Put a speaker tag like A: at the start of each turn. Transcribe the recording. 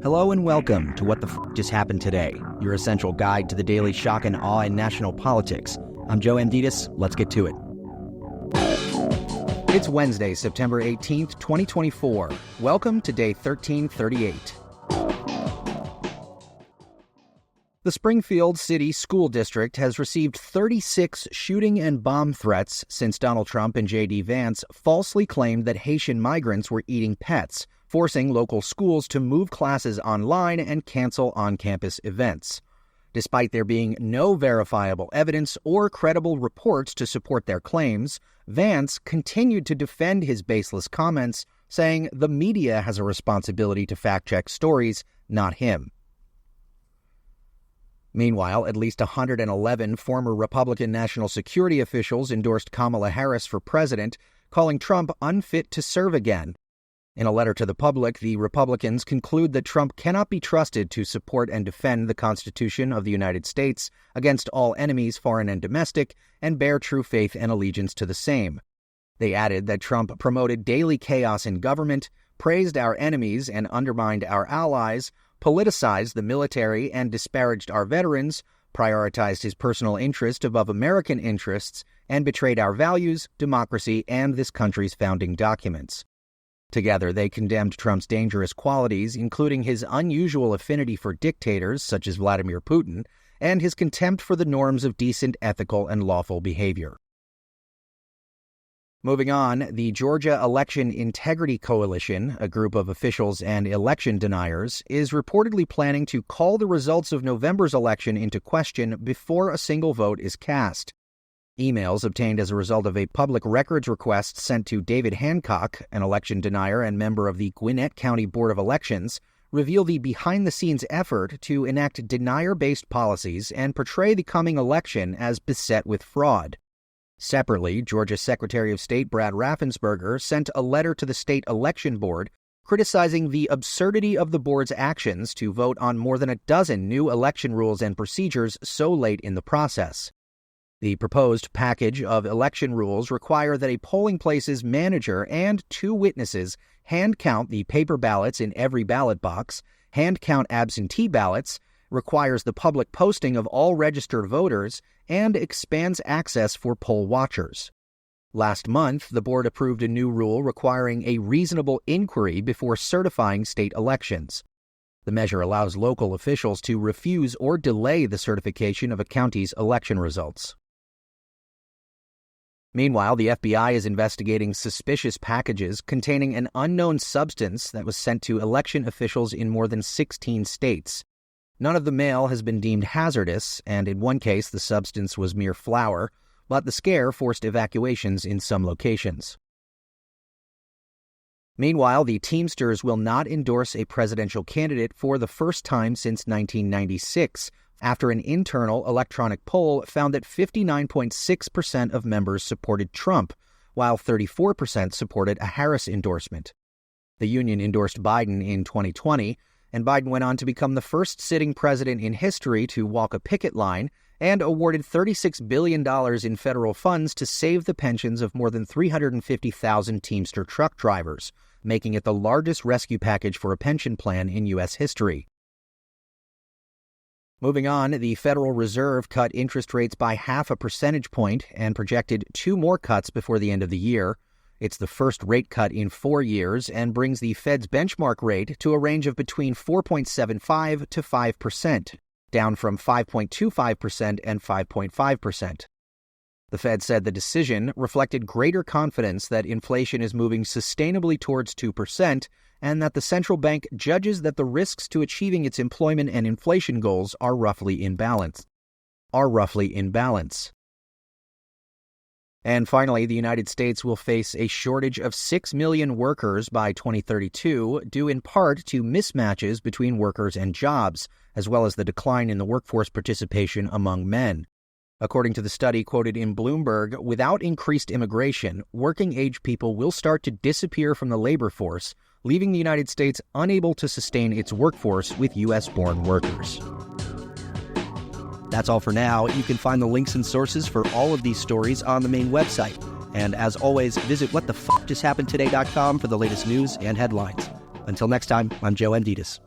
A: Hello and welcome to What the Just Happened Today, your essential guide to the daily shock and awe in national politics. I'm Joe Amditis. Let's get to it. It's Wednesday, September 18th, 2024. Welcome to day 1338. The Springfield City School District has received 36 shooting and bomb threats since Donald Trump and JD Vance falsely claimed that Haitian migrants were eating pets, forcing local schools to move classes online and cancel on-campus events. Despite there being no verifiable evidence or credible reports to support their claims, Vance continued to defend his baseless comments, saying the media has a responsibility to fact-check stories, not him. Meanwhile, at least 111 former Republican national security officials endorsed Kamala Harris for president, calling Trump unfit to serve again. In a letter to the public, the Republicans conclude that Trump cannot be trusted to support and defend the Constitution of the United States against all enemies, foreign and domestic, and bear true faith and allegiance to the same. They added that Trump promoted daily chaos in government, praised our enemies and undermined our allies, politicized the military and disparaged our veterans, prioritized his personal interest above American interests, and betrayed our values, democracy, and this country's founding documents. Together, they condemned Trump's dangerous qualities, including his unusual affinity for dictators such as Vladimir Putin, and his contempt for the norms of decent, ethical, and lawful behavior. Moving on, the Georgia Election Integrity Coalition, a group of officials and election deniers, is reportedly planning to call the results of November's election into question before a single vote is cast. Emails obtained as a result of a public records request sent to David Hancock, an election denier and member of the Gwinnett County Board of Elections, reveal the behind-the-scenes effort to enact denier-based policies and portray the coming election as beset with fraud. Separately, Georgia Secretary of State Brad Raffensperger sent a letter to the state election board criticizing the absurdity of the board's actions to vote on more than a dozen new election rules and procedures so late in the process. The proposed package of election rules require that a polling place's manager and 2 witnesses hand count the paper ballots in every ballot box, hand count absentee ballots, requires the public posting of all registered voters, and expands access for poll watchers. Last month, the board approved a new rule requiring a reasonable inquiry before certifying state elections. The measure allows local officials to refuse or delay the certification of a county's election results. Meanwhile, the FBI is investigating suspicious packages containing an unknown substance that was sent to election officials in more than 16 states. None of the mail has been deemed hazardous, and in one case the substance was mere flour, but the scare forced evacuations in some locations. Meanwhile, the Teamsters will not endorse a presidential candidate for the first time since 1996, after an internal electronic poll found that 59.6% of members supported Trump, while 34% supported a Harris endorsement. The union endorsed Biden in 2020, and Biden went on to become the first sitting president in history to walk a picket line and awarded $36 billion in federal funds to save the pensions of more than 350,000 Teamster truck drivers, making it the largest rescue package for a pension plan in U.S. history. Moving on, the Federal Reserve cut interest rates by 0.5 percentage point and projected 2 more cuts before the end of the year. It's the first rate cut in 4 years and brings the Fed's benchmark rate to a range of between 4.75% to 5%, down from 5.25% and 5.5%. The Fed said the decision reflected greater confidence that inflation is moving sustainably towards 2% and that the central bank judges that the risks to achieving its employment and inflation goals are roughly in balance. And finally, the United States will face a shortage of 6 million workers by 2032, due in part to mismatches between workers and jobs, as well as the decline in the workforce participation among men. According to the study quoted in Bloomberg, without increased immigration, working-age people will start to disappear from the labor force, leaving the United States unable to sustain its workforce with U.S.-born workers. That's all for now. You can find the links and sources for all of these stories on the main website. And as always, visit whatthefjusthappenedtoday.com for the latest news and headlines. Until next time, I'm Joe Amditis.